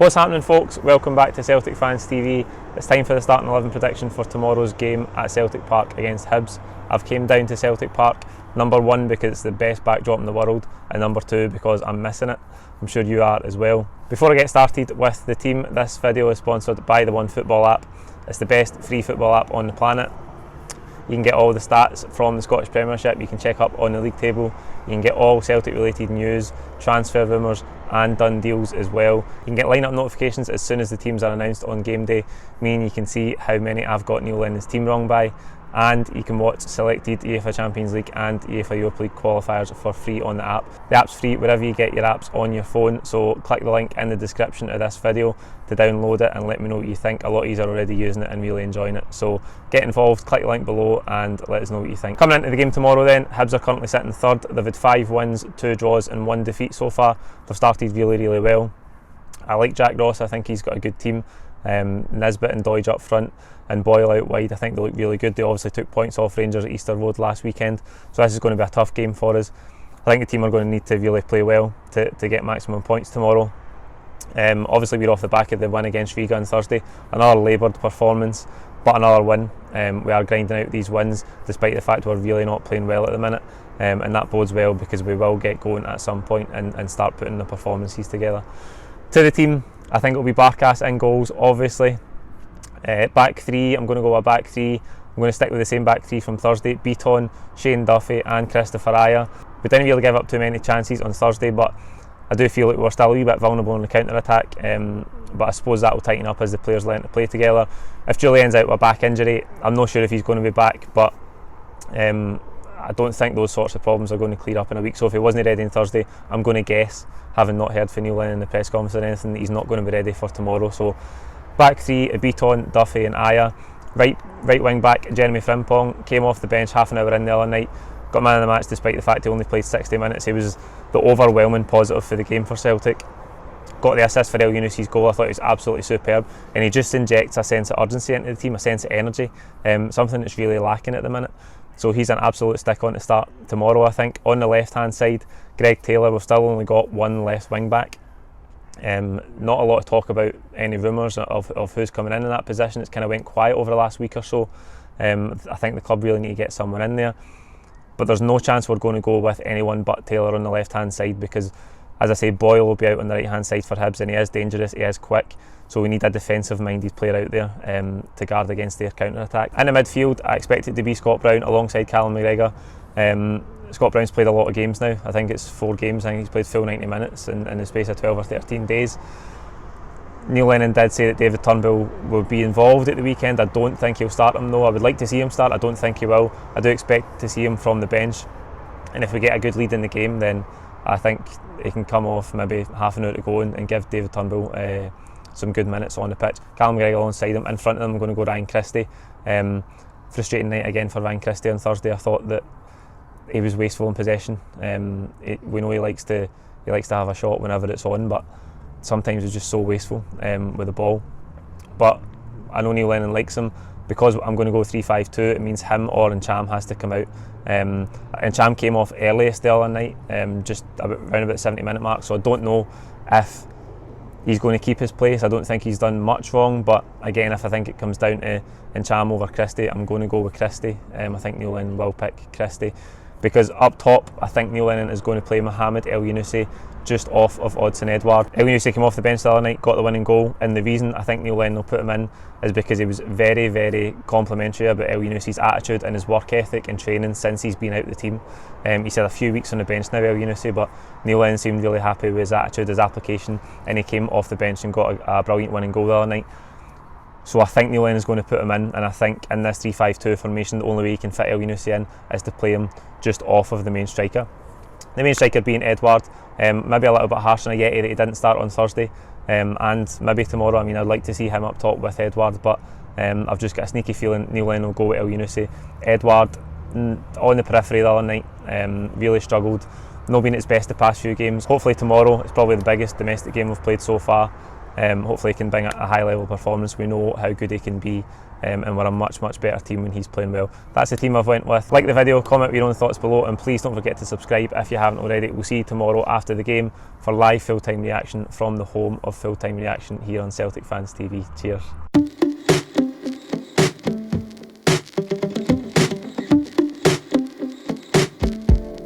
What's happening, folks? Welcome back to Celtic Fans TV. It's time for the starting 11 prediction for tomorrow's game at Celtic Park against Hibs. I've came down to Celtic Park, number one because it's the best backdrop in the world, and number two because I'm missing it. I'm sure you are as well. Before I get started with the team, this video is sponsored by the OneFootball app. It's the best free football app on the planet. You can get all the stats from the Scottish Premiership, you can check up on the league table, you can get all Celtic related news, transfer rumours and done deals as well. You can get line-up notifications as soon as the teams are announced on game day, meaning you can see how many I've got Neil Lennon's team wrong by, and you can watch selected UEFA Champions League and UEFA Europa League qualifiers for free on the app. The app's free wherever you get your apps on your phone, so click the link in the description of this video to download it and let me know what you think. A lot of you are already using it and really enjoying it, so get involved, click the link below and let us know what you think. Coming into the game tomorrow then, Hibs are currently sitting third. They've had 5 wins, 2 draws and 1 defeat so far. They've started really well. I like Jack Ross, I think he's got a good team. Nisbet and Doidge up front and Boyle out wide, I think they look really good. They obviously took points off Rangers at Easter Road last weekend, so this is going to be a tough game for us. I think the team are going to need to really play well to get maximum points tomorrow. Obviously we're off the back of the win against Riga on Thursday, another laboured performance but another win. We are grinding out these wins despite the fact we're really not playing well at the minute, and that bodes well because we will get going at some point and start putting the performances together. To the team, I think it'll be Barkas in goals, obviously. Back three, I'm going to go a back three. I'm going to stick with the same back three from Thursday. Beaton, Shane Duffy and Christopher Aya. We didn't really give up too many chances on Thursday, but I do feel like we're still a wee bit vulnerable in the counter-attack, but I suppose that will tighten up as the players learn to play together. If Julian's out with a back injury, I'm not sure if he's going to be back, but I don't think those sorts of problems are going to clear up in a week. So if he wasn't ready on Thursday, I'm going to guess, having not heard from Neil Lennon in the press conference or anything, that he's not going to be ready for tomorrow. So back three, Beaton, Duffy and Aya. Right wing back, Jeremy Frimpong came off the bench half an hour in the other night, got man of the match despite the fact he only played 60 minutes. He was the overwhelming positive for the game for Celtic. Got the assist for El Yunusi's goal. I thought he was absolutely superb, and he just injects a sense of urgency into the team, a sense of energy, something that's really lacking at the minute. So he's an absolute stick on to start tomorrow, I think. On the left hand side, Greg Taylor. We've still only got one left wing back. Not a lot of talk about any rumours of who's coming in that position. It's kind of went quiet over the last week or so. I think the club really need to get someone in there, but there's no chance we're going to go with anyone but Taylor on the left hand side because, as I say, Boyle will be out on the right hand side for Hibs, and he is dangerous, he is quick, so we need a defensive minded player out there to guard against their counter attack. In the midfield, I expect it to be Scott Brown alongside Callum McGregor. Scott Brown's played a lot of games now. I think it's 4 games. I think he's played full 90 minutes in the space of 12 or 13 days. Neil Lennon did say that David Turnbull will be involved at the weekend. I don't think he'll start him though. I would like to see him start. I don't think he will. I do expect to see him from the bench, and if we get a good lead in the game, then I think he can come off maybe half an hour to go and give David Turnbull some good minutes on the pitch. Callum McGregor alongside him. In front of them I'm going to go Ryan Christie. Frustrating night again for Ryan Christie on Thursday. I thought that he was wasteful in possession. We know he likes to have a shot whenever it's on, but sometimes he's just so wasteful with the ball. But I know Neil Lennon likes him. Because I'm going to go 3-5-2, it means him or Ncham has to come out. Ncham came off earliest the other night, just around about 70-minute mark, so I don't know if he's going to keep his place. I don't think he's done much wrong, but again, if I think it comes down to Ncham over Christie, I'm going to go with Christie. I think Neil Lennon will pick Christie, because up top I think Neil Lennon is going to play Mohamed El Yunusi just off of Odsonne Edouard. El Yunusi came off the bench the other night, got the winning goal, and the reason I think Neil Lennon will put him in is because he was very complimentary about El Yunusi's attitude and his work ethic and training since he's been out of the team. He's had a few weeks on the bench now, El Yunusi, but Neil Lennon seemed really happy with his attitude, his application, and he came off the bench and got a brilliant winning goal the other night. So I think Neil Lennon is going to put him in, and I think in this 3-5-2 formation the only way you can fit El Yunusi in is to play him just off of the main striker. The main striker being Edouard, maybe a little bit harsh on Ajeti that he didn't start on Thursday, and maybe tomorrow. I mean, I'd like to see him up top with Edouard, but I've just got a sneaky feeling Neil Lennon will go with El Yunusi. Edouard on the periphery the other night, really struggled, not been at his best the past few games. Hopefully tomorrow, it's probably the biggest domestic game we've played so far. Hopefully he can bring a high level performance. We know how good he can be, and we're a much better team when he's playing well. That's the team I've went with. Like the video, comment your own thoughts below, and please don't forget to subscribe if you haven't already. We'll see you tomorrow after the game for live full-time reaction from the home of full-time reaction here on Celtic Fans TV. Cheers.